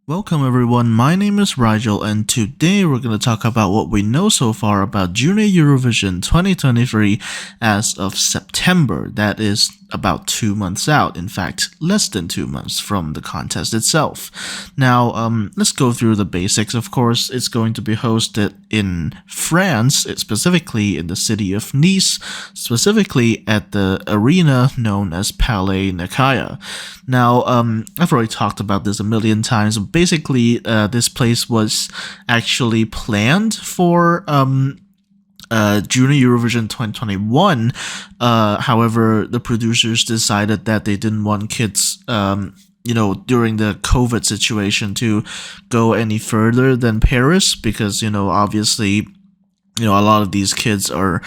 Welcome everyone, my name is Rigel and today we're going to talk about what we know so far about Junior Eurovision 2023 as of September. That is about 2 months out, in fact less than 2 months from the contest itself. Now let's go through the basics. Of course, it's going to be hosted in France, specifically in the city of Nice, specifically at the arena known as Palais Neckar. Now I've already talked about this a million times. Basically, this place was actually planned for Junior Eurovision 2021. However, the producers decided that they didn't want kids, during the COVID situation to go any further than Paris because, obviously, a lot of these kids are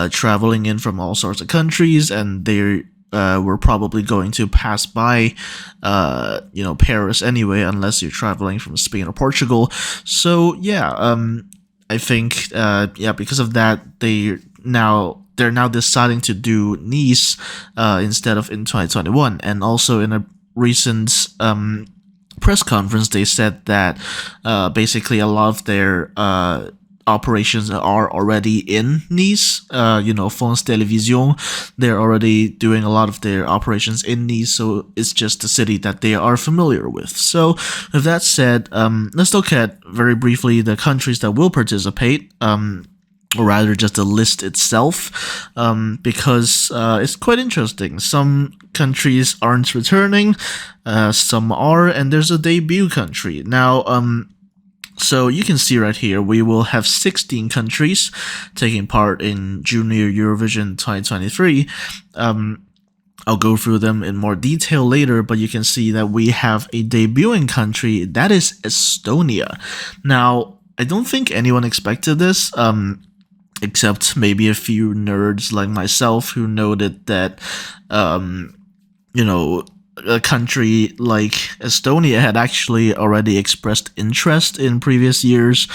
traveling in from all sorts of countries and they're we're probably going to pass by, Paris anyway, unless you're traveling from Spain or Portugal. So yeah, I think because of that, they're now deciding to do Nice instead of in 2021, and also in a recent press conference, they said that basically a lot of their operations are already in Nice. France Télévisions, they're already doing a lot of their operations in Nice, so it's just a city that they are familiar with. So with that said, let's look at very briefly the countries that will participate, or rather just the list itself, because it's quite interesting. Some countries aren't returning, some are, and there's a debut country. Now, so you can see right here, we will have 16 countries taking part in Junior Eurovision 2023. I'll go through them in more detail later, but you can see that we have a debuting country, that is Estonia. Now, I don't think anyone expected this, except maybe a few nerds like myself who noted that, a country like Estonia had actually already expressed interest in previous years.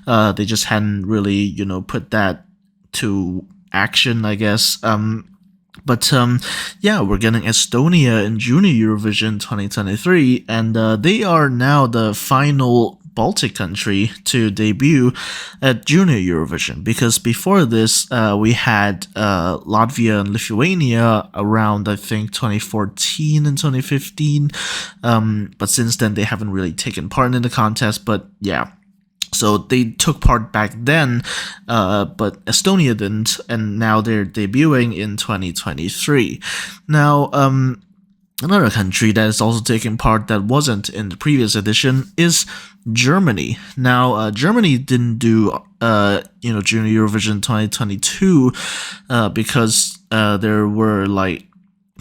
They just hadn't really, put that to action, I guess. But we're getting Estonia in Junior Eurovision 2023, and they are now the final Baltic country to debut at Junior Eurovision, because before this we had Latvia and Lithuania around, I think, 2014 and 2015, but since then they haven't really taken part in the contest. But yeah, so they took part back then, but Estonia didn't, and now they're debuting in 2023. Now, another country that is also taking part that wasn't in the previous edition is Germany. Now, Germany didn't do, Junior Eurovision 2022 because there were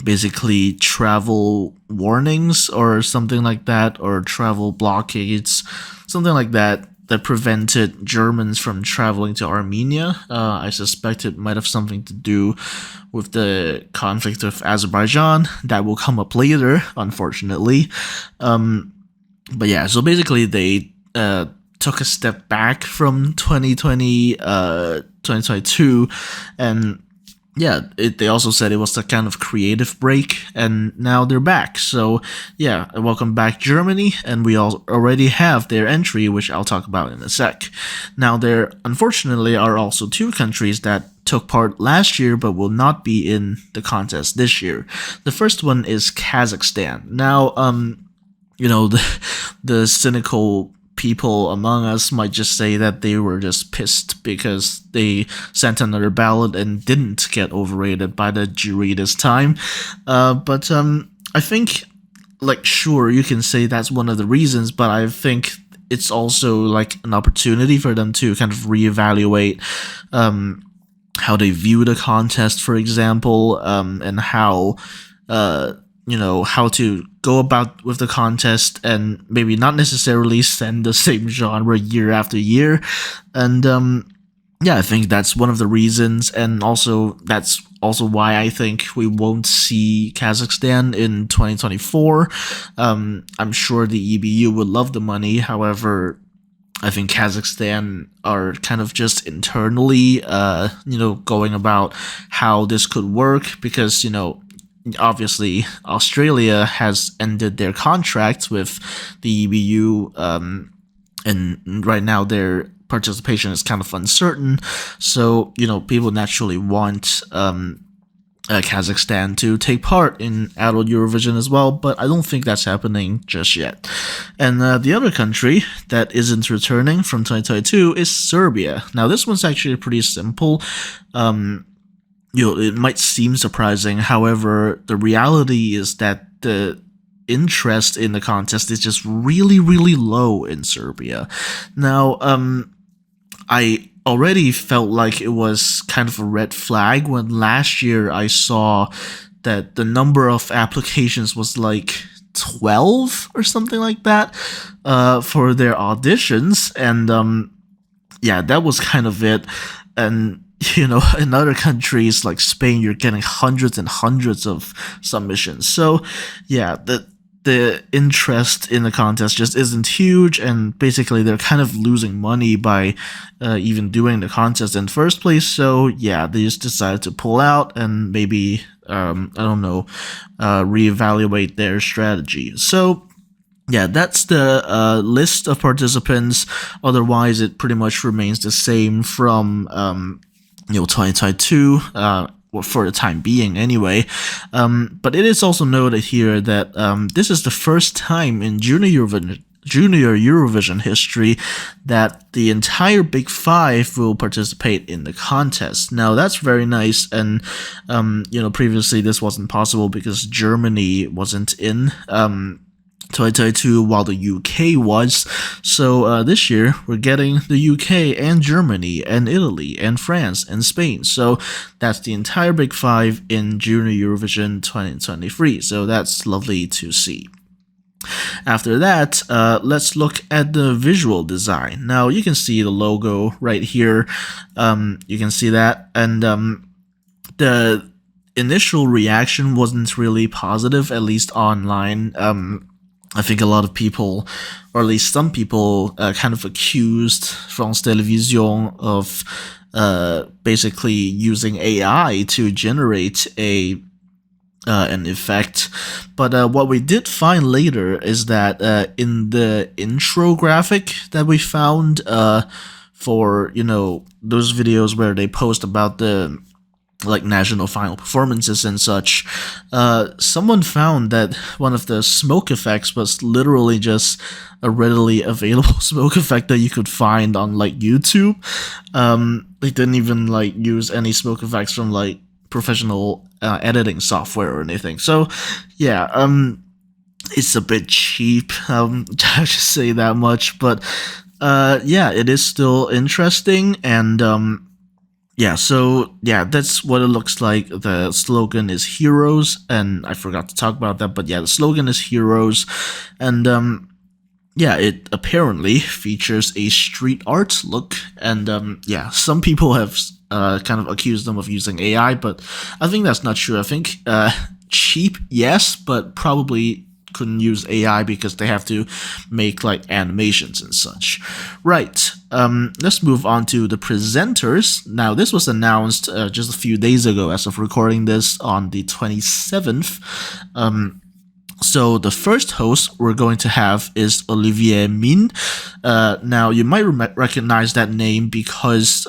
basically travel warnings or something like that, or travel blockades, something like that prevented Germans from traveling to Armenia. I suspect it might have something to do with the conflict with Azerbaijan. That will come up later, unfortunately. But yeah, so basically they took a step back from 2022, and yeah, they also said it was a kind of creative break, and now they're back. So yeah, welcome back Germany, and we already have their entry, which I'll talk about in a sec. Now, there unfortunately are also two countries that took part last year but will not be in the contest this year. The first one is Kazakhstan. Now, the cynical people among us might just say that they were just pissed because they sent another ballot and didn't get overrated by the jury this time. But I think, sure, you can say that's one of the reasons, but I think it's also an opportunity for them to kind of reevaluate how they view the contest, for example, and how how to go about with the contest, and maybe not necessarily send the same genre year after year. And I think that's one of the reasons, and also that's also why I think we won't see Kazakhstan in 2024. I'm sure the EBU would love the money. However, I think Kazakhstan are kind of just internally, going about how this could work, because, obviously Australia has ended their contract with the EBU, and right now their participation is kind of uncertain. So people naturally want Kazakhstan to take part in Adult Eurovision as well, but I don't think that's happening just yet. And the other country that isn't returning from 2022 is Serbia. Now, this one's actually pretty simple. It might seem surprising. However, the reality is that the interest in the contest is just really, really low in Serbia. Now, I already felt like it was kind of a red flag when last year I saw that the number of applications was like 12 or something like that for their auditions, and that was kind of it. And in other countries like Spain, you're getting hundreds and hundreds of submissions. So the interest in the contest just isn't huge, and basically they're kind of losing money by even doing the contest in the first place. So they just decided to pull out and maybe reevaluate their strategy. So that's the list of participants. Otherwise, it pretty much remains the same from 2022. For the time being anyway. But it is also noted here that this is the first time in Junior Eurovision history that the entire Big Five will participate in the contest. Now, that's very nice, and previously this wasn't possible because Germany wasn't in 2022 while the UK was. So this year we're getting the UK and Germany and Italy and France and Spain. So that's the entire Big Five in Junior Eurovision 2023. So that's lovely to see. After that, let's look at the visual design. Now you can see the logo right here. You can see that, and the initial reaction wasn't really positive, at least online. I think a lot of people, or at least some people, kind of accused France Télévisions of basically using AI to generate an effect. But what we did find later is that in the intro graphic that we found for those videos where they post about the national final performances and such, someone found that one of the smoke effects was literally just a readily available smoke effect that you could find on YouTube. They didn't even use any smoke effects from professional editing software or anything. So it's a bit cheap. I should say that much, but it is still interesting. And that's what it looks like. The slogan is Heroes, and I forgot to talk about that, but the slogan is Heroes, and it apparently features a street art look, and some people have kind of accused them of using AI, but I think that's not true. I think cheap, yes, but probably couldn't use AI because they have to make animations and such. Right. Let's move on to the presenters. Now, this was announced just a few days ago as of recording this on the 27th. So the first host we're going to have is Olivier Mine. Now, you might recognize that name because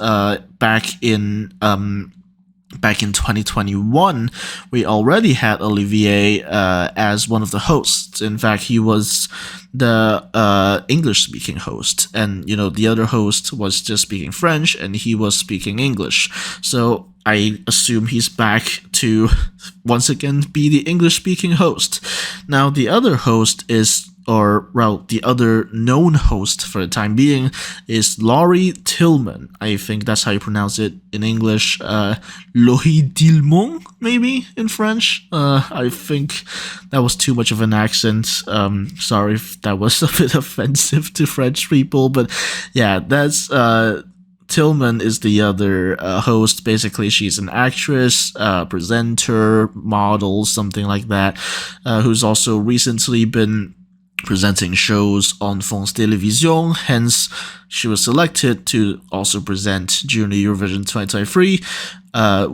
back in 2021, we already had Olivier as one of the hosts. In fact, he was the English-speaking host, and the other host was just speaking French, and he was speaking English. So I assume he's back to once again be the English-speaking host. Now, the other host is, the other known host for the time being is Laurie Tillman. I think that's how you pronounce it in English. Laurie Tillman, maybe, in French. I think that was too much of an accent. Sorry if that was a bit offensive to French people, but that's... Tillman is the other host. Basically, she's an actress, presenter, model, something like that, who's also recently been presenting shows on France Télévisions. Hence, she was selected to also present Junior Eurovision 2023,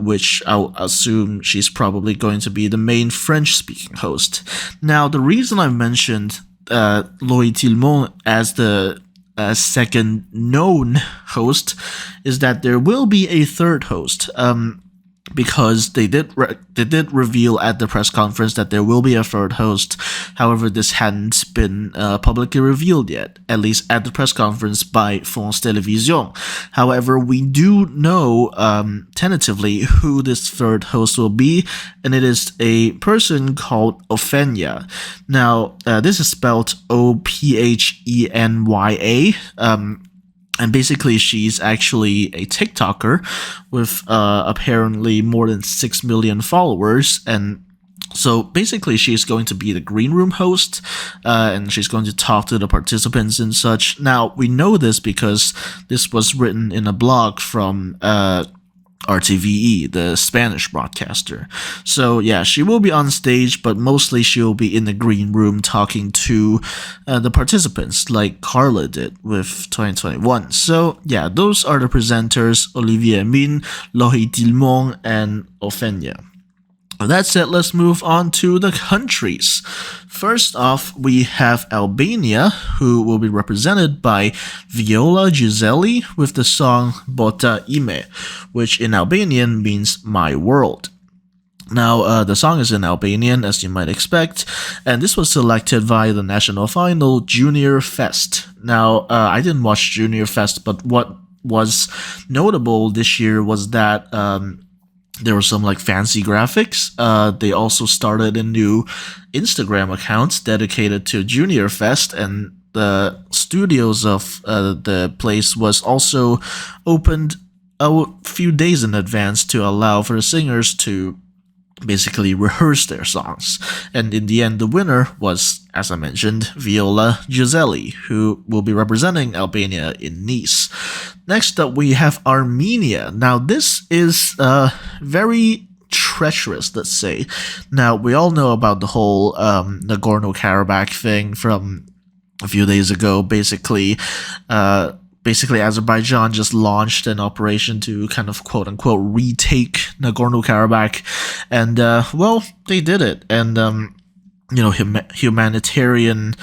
which I'll assume she's probably going to be the main French-speaking host. Now, the reason I mentioned Loïc Tillemont as the second known host is that there will be a third host. Because they did reveal at the press conference that there will be a third host. However, this hadn't been publicly revealed yet, at least at the press conference by France Télévisions. However, we do know tentatively who this third host will be, and it is a person called Ophenya. Now, this is spelled Ophenya. And basically, she's actually a TikToker with apparently more than 6 million followers. And so basically, she's going to be the green room host, and she's going to talk to the participants and such. Now, we know this because this was written in a blog from RTVE, the Spanish broadcaster. So yeah, she will be on stage, but mostly she will be in the green room talking to the participants, like Carla did with 2021. So yeah, those are the presenters: Olivier Mine, Loïc Tillemont, and Ophenya. That said, let's move on to the countries. First off, we have Albania, who will be represented by Viola Giseli with the song Bota Ime, which in Albanian means my world. Now, the song is in Albanian, as you might expect, and this was selected via the national final Junior Fest. Now, I didn't watch Junior Fest, but what was notable this year was that there were some like fancy graphics. They also started a new Instagram account dedicated to Junior Fest, and the studios of the place was also opened a few days in advance to allow for the singers to basically rehearse their songs. And in the end, the winner was, as I mentioned, Viola Giseli, who will be representing Albania in Nice. Next up, we have Armenia. Now, this is very treacherous, let's say. Now, we all know about the whole Nagorno-Karabakh thing from a few days ago. Basically, Azerbaijan just launched an operation to kind of quote-unquote retake Nagorno-Karabakh. And, well, they did it. And, humanitarian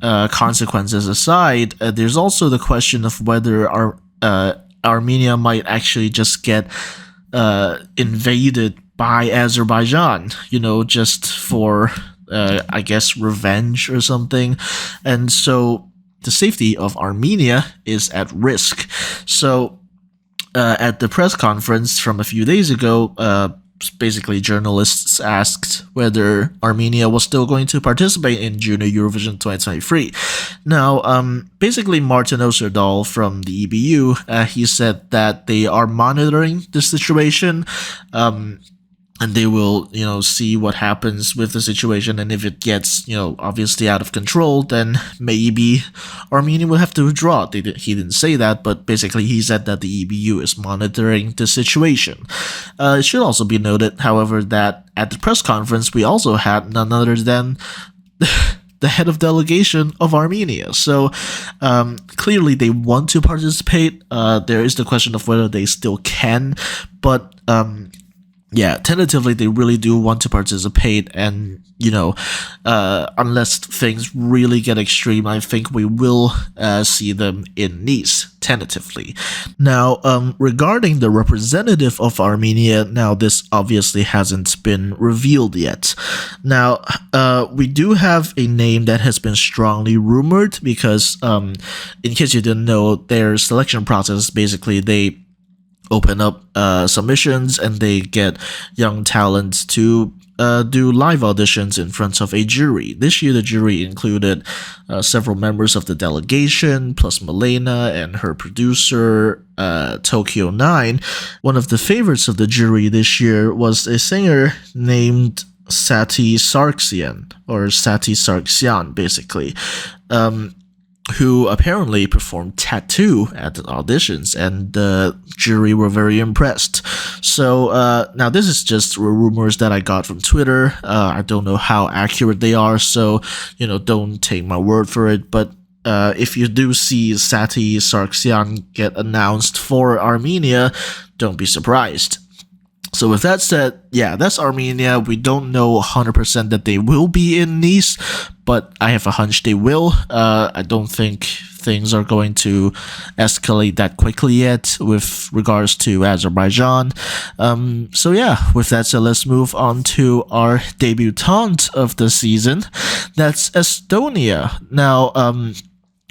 consequences aside, there's also the question of whether Armenia might actually just get invaded by Azerbaijan, just for, I guess, revenge or something. And so the safety of Armenia is at risk. So at the press conference from a few days ago, basically journalists asked whether Armenia was still going to participate in Junior Eurovision 2023. Now, basically Martin Osterdahl from the EBU, he said that they are monitoring the situation, and they will, see what happens with the situation, and if it gets, obviously out of control, then maybe Armenia will have to withdraw. He didn't say that, but basically he said that the EBU is monitoring the situation. It should also be noted, however, that at the press conference, we also had none other than the head of delegation of Armenia. So clearly they want to participate. There is the question of whether they still can, but yeah, tentatively they really do want to participate, and unless things really get extreme, I think we will see them in Nice tentatively. Now, regarding the representative of Armenia, now this obviously hasn't been revealed yet. Now, we do have a name that has been strongly rumored because, in case you didn't know, their selection process, basically they open up submissions and they get young talents to do live auditions in front of a jury. This year, the jury included several members of the delegation, plus Milena and her producer, Tokyo 9. One of the favorites of the jury this year was a singer named Sati Sargsyan, basically, who apparently performed Tattoo at the auditions, and the jury were very impressed. So now this is just rumors that I got from Twitter. I don't know how accurate they are, so don't take my word for it. But if you do see Sati Sargsyan get announced for Armenia, don't be surprised. So with that said, yeah, that's Armenia. We don't know 100% that they will be in Nice, but I have a hunch they will. I don't think things are going to escalate that quickly yet with regards to Azerbaijan. So yeah, with that said, let's move on to our debutante of the season. That's Estonia. Now,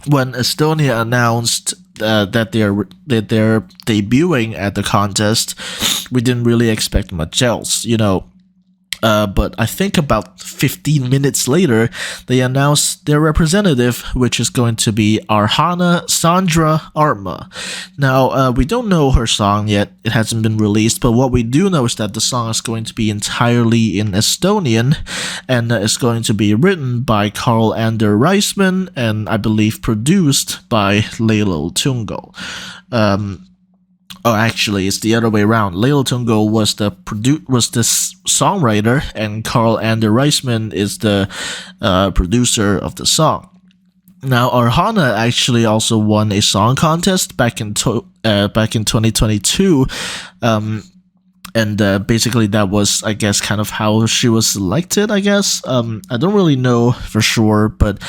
when Estonia announced that they're debuting at the contest, we didn't really expect much else, but I think about 15 minutes later, they announced their representative, which is going to be Arhana Sandra Arma. Now, we don't know her song yet. It hasn't been released, but what we do know is that the song is going to be entirely in Estonian, and it's going to be written by Carl Ander Reisman, and I believe produced by Leilo Tungo. Oh, actually, it's the other way around. Leilo Tungo was the songwriter, and Carl Ander Reisman is the producer of the song. Now, Arhana actually also won a song contest back in 2022, and basically that was, I guess, kind of how she was selected. I guess I don't really know for sure, but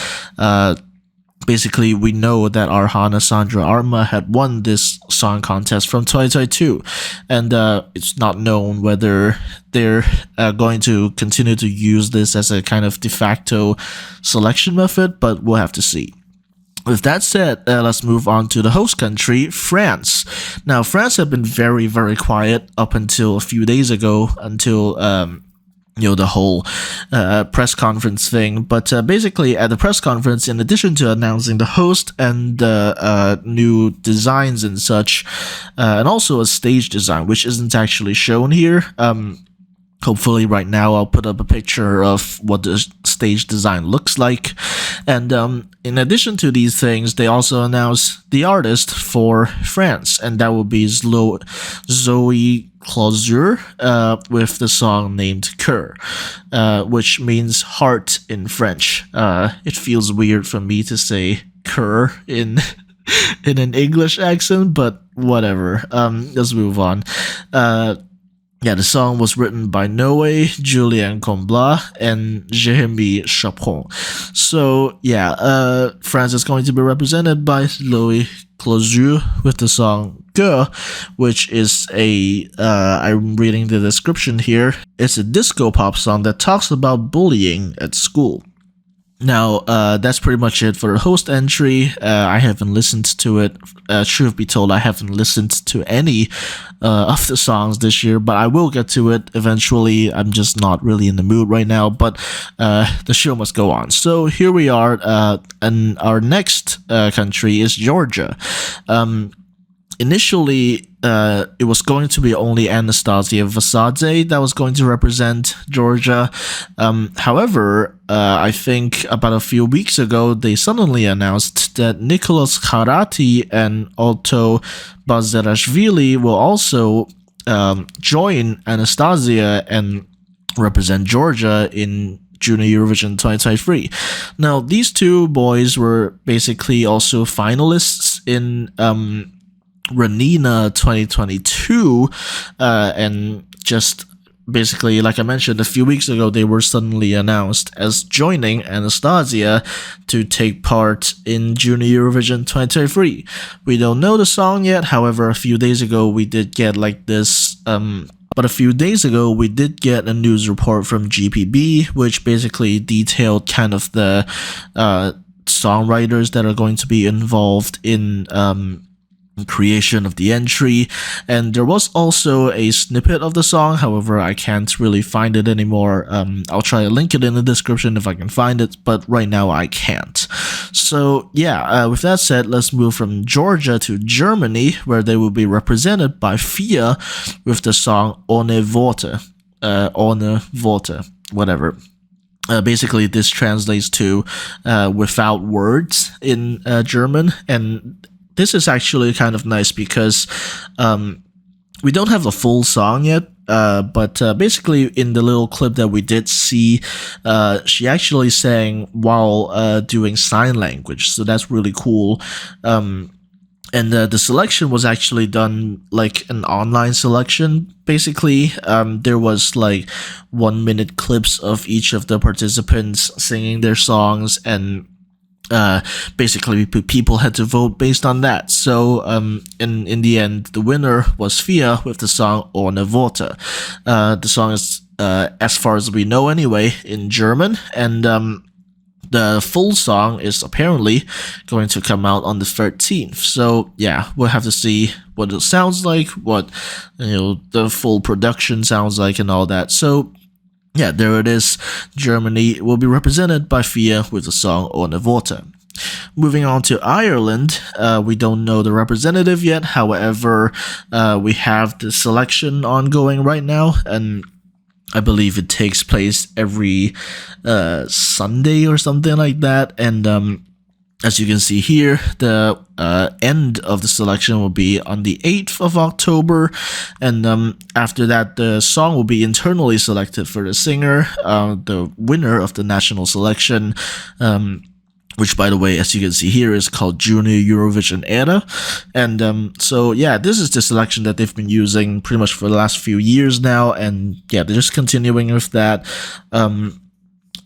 basically, we know that Arhana Sandra Arma had won this song contest from 2022, and it's not known whether they're going to continue to use this as a kind of de facto selection method, but we'll have to see. With that said, let's move on to the host country, France. Now, France had been very, very quiet up until a few days ago, until the whole press conference thing. But basically, at the press conference, in addition to announcing the host and new designs and such, and also a stage design, which isn't actually shown here. Hopefully right now I'll put up a picture of what the stage design looks like. And in addition to these things, they also announced the artist for France, and that will be Zoe Clausure with the song named Cœur, which means heart in French. It feels weird for me to say cœur in an English accent, but whatever. Let's move on. Yeah, the song was written by Noé, Julien Comblat, and Jérémy Chapron. So, yeah, France is going to be represented by Zoe Clausure with the song Cœur, which is I'm reading the description here, it's a disco pop song that talks about bullying at school. Now, that's pretty much it for the host entry. I haven't listened to it. Truth be told, I haven't listened to any of the songs this year, but I will get to it eventually. I'm just not really in the mood right now, but the show must go on. So here we are, and our next country is Georgia. Initially, it was going to be only Anastasia Vasadze that was going to represent Georgia. However, I think about a few weeks ago, they suddenly announced that Nicholas Kharati and Otto Bazarashvili will also join Anastasia and represent Georgia in Junior Eurovision 2023. Now, these two boys were basically also finalists in Renina 2022, and just basically, like I mentioned a few weeks ago, they were suddenly announced as joining Anastasia to take part in Junior Eurovision 2023. We don't know the song yet, however, a few days ago we did get a news report from GPB, which basically detailed kind of the songwriters that are going to be involved in creation of the entry, and there was also a snippet of the song. However, I can't really find it anymore. I'll try to link it in the description if I can find it, but right now I can't. So yeah, with that said, let's move from Georgia to Germany, where they will be represented by Fia with the song Ohne Worte, whatever. Basically, this translates to without words in German, and this is actually kind of nice because we don't have the full song yet. But basically, in the little clip that we did see, she actually sang while doing sign language, so that's really cool. And the selection was actually done like an online selection. Basically, there was like 1 minute clips of each of the participants singing their songs, and basically people had to vote based on that. So in the end, the winner was Fia with the song Ohne Worte. The song is as far as we know anyway in German, and the full song is apparently going to come out on the 13th. So yeah, we'll have to see what it sounds like, what the full production sounds like, and all that. So yeah, there it is. Germany will be represented by Fia with the song Ohne Worte. Moving on to Ireland, we don't know the representative yet. However, we have the selection ongoing right now, and I believe it takes place every Sunday or something like that. And as you can see here, the end of the selection will be on the 8th of October. And after that, the song will be internally selected for the singer, the winner of the national selection. Which, by the way, as you can see here, is called Junior Eurovision Era. And so, yeah, this is the selection that they've been using pretty much for the last few years now. And yeah, they're just continuing with that.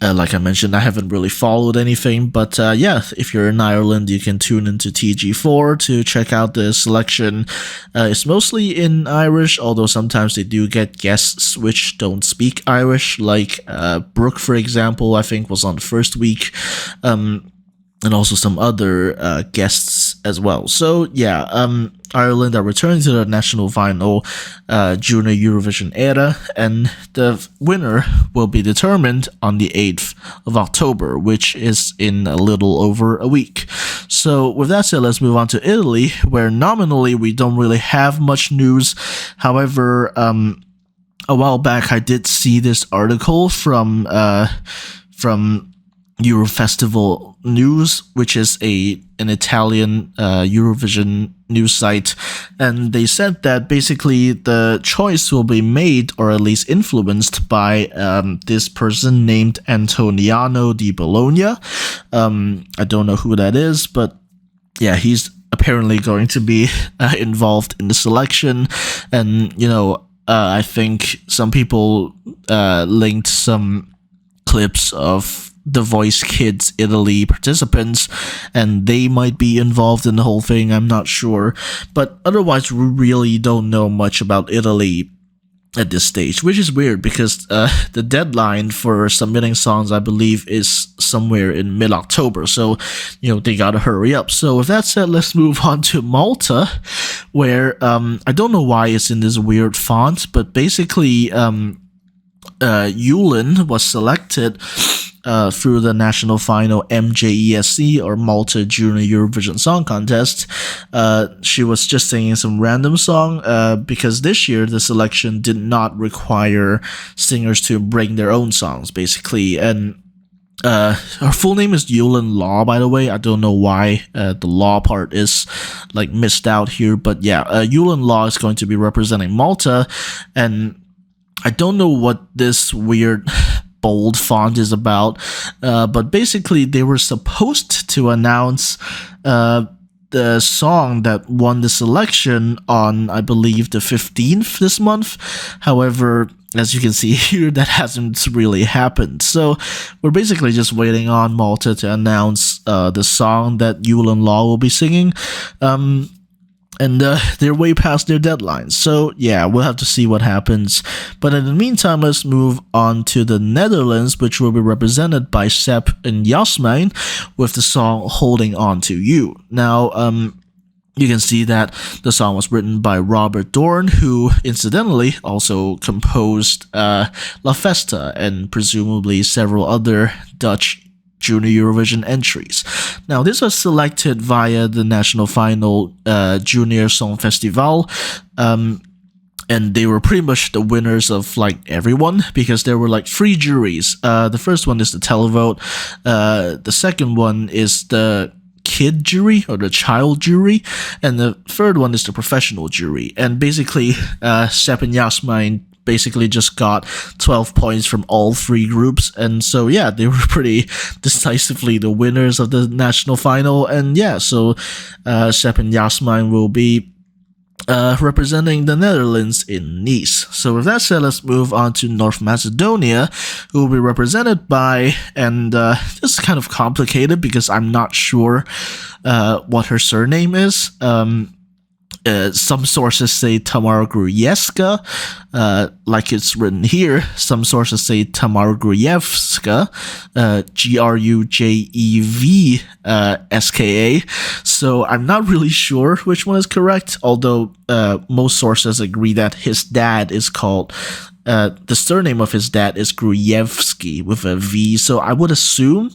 Like I mentioned, I haven't really followed anything, but yeah, if you're in Ireland, you can tune into TG4 to check out the selection. It's mostly in Irish, although sometimes they do get guests which don't speak Irish, like Brooke, for example, I think was on the first week. And also some other guests as well. So yeah, Ireland are returning to the national final Junior Eurovision Era, and the winner will be determined on the 8th of October, which is in a little over a week. So with that said, let's move on to Italy, where nominally we don't really have much news. However, a while back I did see this article from Eurofestival News, which is an Italian Eurovision news site, and they said that basically the choice will be made, or at least influenced, by this person named Antoniano di Bologna. I don't know who that is, but yeah, he's apparently going to be involved in the selection, and I think some people linked some clips of The Voice Kids Italy participants, and they might be involved in the whole thing. I'm not sure, but otherwise we really don't know much about Italy at this stage, which is weird because the deadline for submitting songs, I believe, is somewhere in mid-October, so they gotta hurry up. So with that said, let's move on to Malta, where I don't know why it's in this weird font, but basically Yulin was selected through the national final MJESC, or Malta Junior Eurovision Song Contest. She was just singing some random song because this year the selection did not require singers to bring their own songs, basically. And her full name is Yulin Law, by the way. I don't know why the law part is like missed out here, but yeah, Yulin Law is going to be representing Malta, and I don't know what this weird bold font is about, but basically they were supposed to announce the song that won the selection on, I believe, the 15th this month. However, as you can see here, that hasn't really happened. So we're basically just waiting on Malta to announce the song that Yulin Law will be singing. And they're way past their deadlines. So yeah, we'll have to see what happens. But in the meantime, let's move on to the Netherlands, which will be represented by Sepp and Jasmijn with the song Holding On To You. Now, you can see that the song was written by Robert Doorn, who incidentally also composed La Festa and presumably several other Dutch Junior Eurovision entries. Now, this was selected via the national final Junior Song Festival, and they were pretty much the winners of like everyone, because there were like three juries. The first one is the televote. The second one is the kid jury or the child jury, and the third one is the professional jury. And basically, Sepp and Yasmin basically just got 12 points from all three groups, and so yeah, they were pretty decisively the winners of the national final. And yeah, so Sepp and Yasmin will be representing the Netherlands in Nice. So with that said, let's move on to North Macedonia, who will be represented by, and this is kind of complicated because I'm not sure what her surname is. Some sources say Tamara Grujewska, like it's written here. Some sources say Tamara Grujewska, Grujevska. So I'm not really sure which one is correct, although most sources agree that his dad is called, the surname of his dad is Grujewski with a V, so I would assume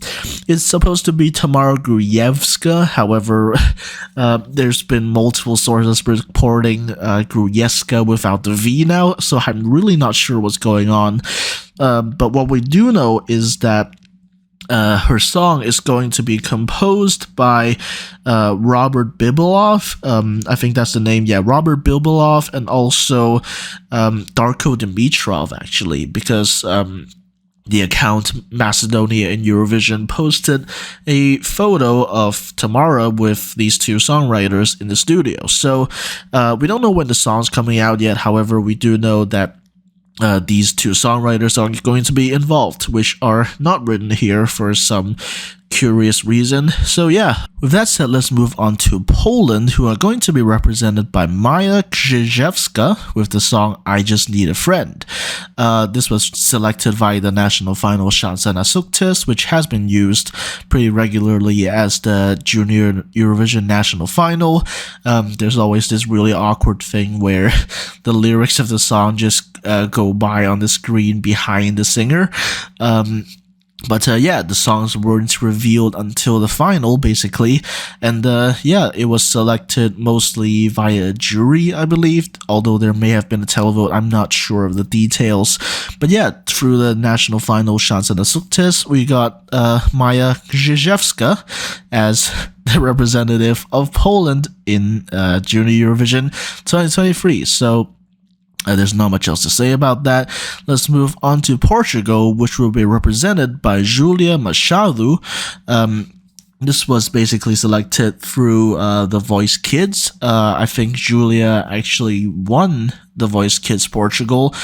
it's supposed to be Tamara Grujewska. However, there's been multiple sources reporting Grujewska without the V now, so I'm really not sure what's going on. But what we do know is that her song is going to be composed by Robert Bibilov. I think that's the name. Yeah, Robert Bibilov, and also Darko Dimitrov, actually, because the account Macedonia in Eurovision posted a photo of Tamara with these two songwriters in the studio. So we don't know when the song's coming out yet. However, we do know that these two songwriters are going to be involved, which are not written here for some curious reason. So yeah, with that said, let's move on to Poland, who are going to be represented by Maja Krzyzewska with the song I Just Need a Friend. This was selected via the national final Szansa na Sukces, which has been used pretty regularly as the Junior Eurovision national final. There's always this really awkward thing where the lyrics of the song just go by on the screen behind the singer. But yeah, the songs weren't revealed until the final, basically. And yeah, it was selected mostly via a jury, I believe. Although there may have been a televote, I'm not sure of the details. But yeah, through the national final Szansa na Sukces, we got Maja Krzyzewska as the representative of Poland in Junior Eurovision 2023. So there's not much else to say about that. Let's move on to Portugal, which will be represented by Julia Machado. This was basically selected through The Voice Kids. I think Julia actually won The Voice Kids Portugal,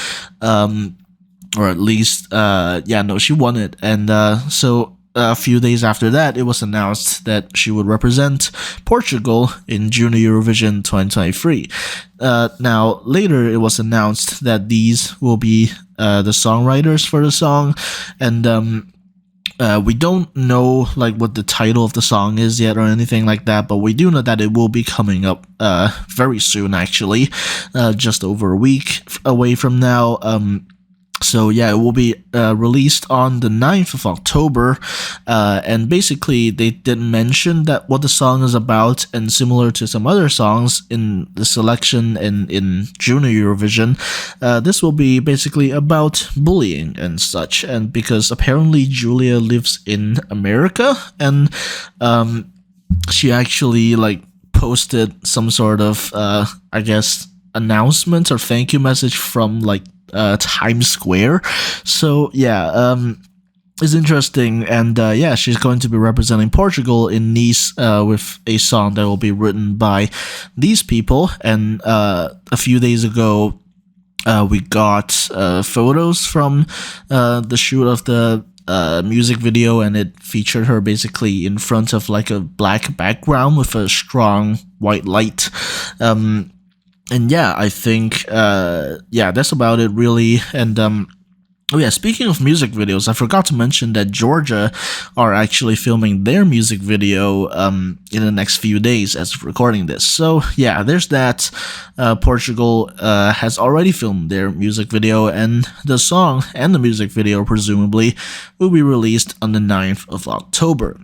or at least, yeah, no, she won it. And so a few days after that, it was announced that she would represent Portugal in Junior Eurovision 2023. Now, later it was announced that these will be the songwriters for the song, and we don't know like what the title of the song is yet or anything like that, but we do know that it will be coming up very soon, actually, just over a week away from now. So yeah, it will be released on the 9th of October, and basically they did mention that what the song is about, and similar to some other songs in the selection in Junior Eurovision, this will be basically about bullying and such, and because apparently Julia lives in America, and she actually like posted some sort of I guess announcement or thank you message from like Times Square. So yeah, it's interesting, and yeah, she's going to be representing Portugal in Nice with a song that will be written by these people. And a few days ago, we got photos from the shoot of the music video, and it featured her basically in front of like a black background with a strong white light. And yeah, I think, yeah, that's about it, really. And, oh yeah, speaking of music videos, I forgot to mention that Georgia are actually filming their music video in the next few days as of recording this. So yeah, there's that. Portugal has already filmed their music video, and the song and the music video, presumably, will be released on the 9th of October.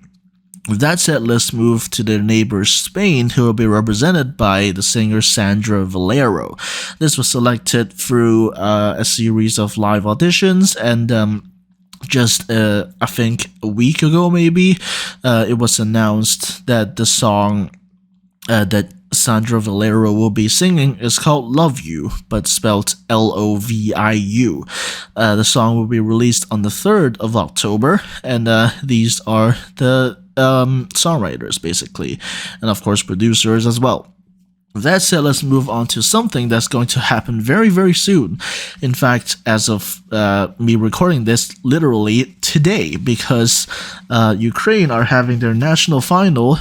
With that said, let's move to their neighbor Spain, who will be represented by the singer Sandra Valero. This was selected through a series of live auditions, and just I think a week ago maybe, it was announced that the song that Sandra Valero will be singing is called Love You, but spelled Loviu. The song will be released on the 3rd of October, and these are the songwriters, basically, and of course producers as well. That said, let's move on to something that's going to happen very, very soon. In fact, as of me recording this, literally today, because Ukraine are having their national final,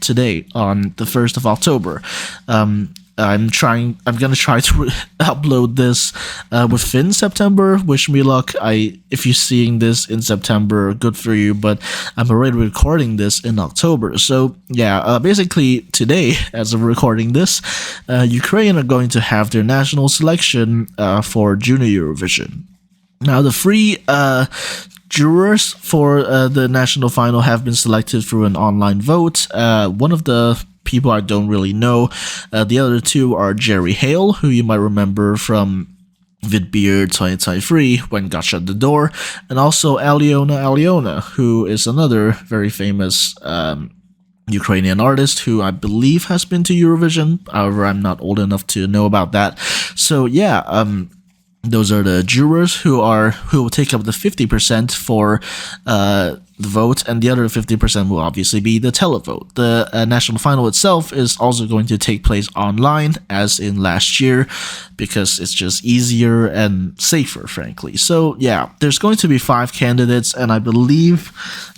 today on the 1st of October. I'm gonna try to upload this within September. Wish me luck. If you're seeing this in September, good for you, but I'm already recording this in October. So yeah, basically today, as of recording this, Ukraine are going to have their national selection for Junior Eurovision. Now, the three jurors for the national final have been selected through an online vote. One of the people I don't really know. The other two are Jerry Hale, who you might remember from Vidbeard 2023 when God Shut the Door, and also Aliona, who is another very famous Ukrainian artist who I believe has been to Eurovision. However, I'm not old enough to know about that. So yeah, those are the jurors who will take up the 50% for the vote, and the other 50% will obviously be the televote. The national final itself is also going to take place online, as in last year, because it's just easier and safer, frankly. So yeah, there's going to be 5 candidates, and I believe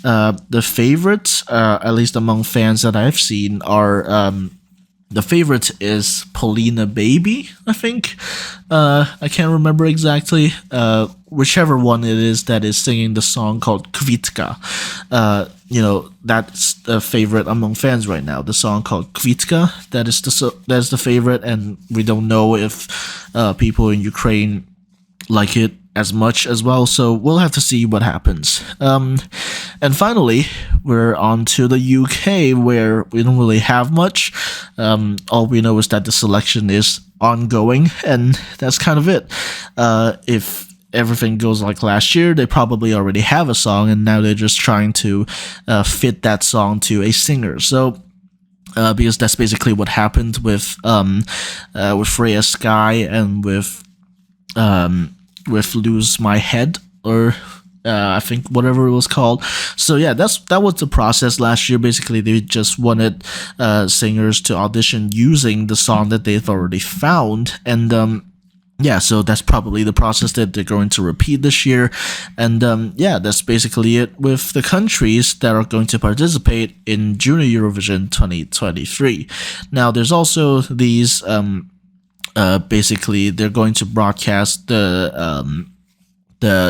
the favorites, at least among fans that I've seen, are the favorite is Polina Baby, I think. I can't remember exactly. Whichever one it is that is singing the song called Kvitka. That's the favorite among fans right now. The song called Kvitka, that's the favorite, and we don't know if people in Ukraine like it as much as well, so we'll have to see what happens. And finally, we're on to the UK, where we don't really have much. All we know is that the selection is ongoing, and that's kind of it. If everything goes like last year, they probably already have a song, and now they're just trying to fit that song to a singer. So because that's basically what happened with Freya Sky and with Lose My Head, or I think whatever it was called. So yeah, that was the process last year. Basically, they just wanted singers to audition using the song that they've already found, and yeah, so that's probably the process that they're going to repeat this year. And yeah, that's basically it with the countries that are going to participate in Junior Eurovision 2023. Now, there's also these basically they're going to broadcast the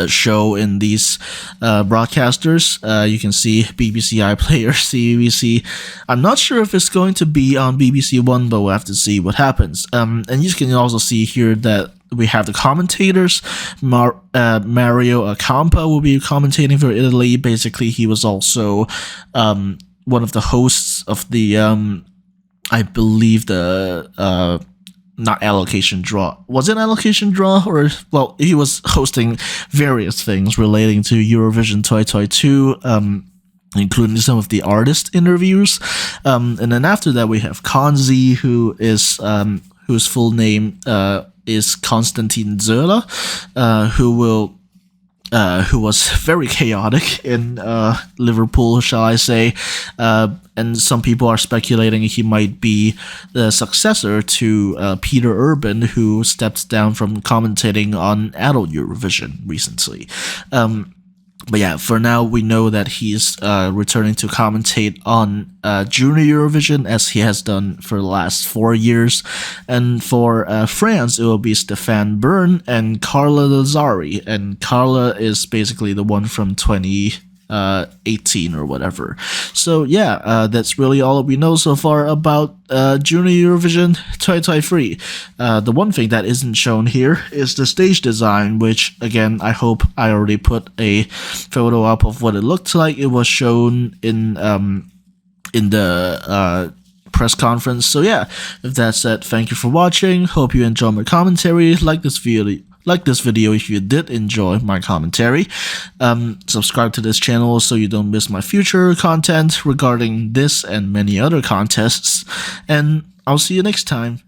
show in these broadcasters. You can see BBC iPlayer, CBBC. I'm not sure if it's going to be on BBC One, but we'll have to see what happens. And you can also see here that we have the commentators. Mario Acampa will be commentating for Italy. Basically, he was also one of the hosts of the I believe the not Allocation Draw. Was it Allocation Draw? Or, well, he was hosting various things relating to Eurovision 2022, including some of the artist interviews. And then after that, we have Kanzi, whose full name is Konstantin Zöller, who was very chaotic in Liverpool, shall I say, and some people are speculating he might be the successor to Peter Urban, who stepped down from commentating on Adult Eurovision recently. But yeah, for now, we know that he's returning to commentate on Junior Eurovision, as he has done for the last 4 years. And for France, it will be Stéphane Bern and Carla Lazzari. And Carla is basically the one from 20 18 or whatever. So yeah, that's really all we know so far about Junior Eurovision 2023. The one thing that isn't shown here is the stage design, which again I hope I already put a photo up of what it looked like. It was shown in the press conference. So yeah, with that said, thank you for watching. Hope you enjoyed my commentary. Like this video if you did enjoy my commentary. Subscribe to this channel so you don't miss my future content regarding this and many other contests. And I'll see you next time.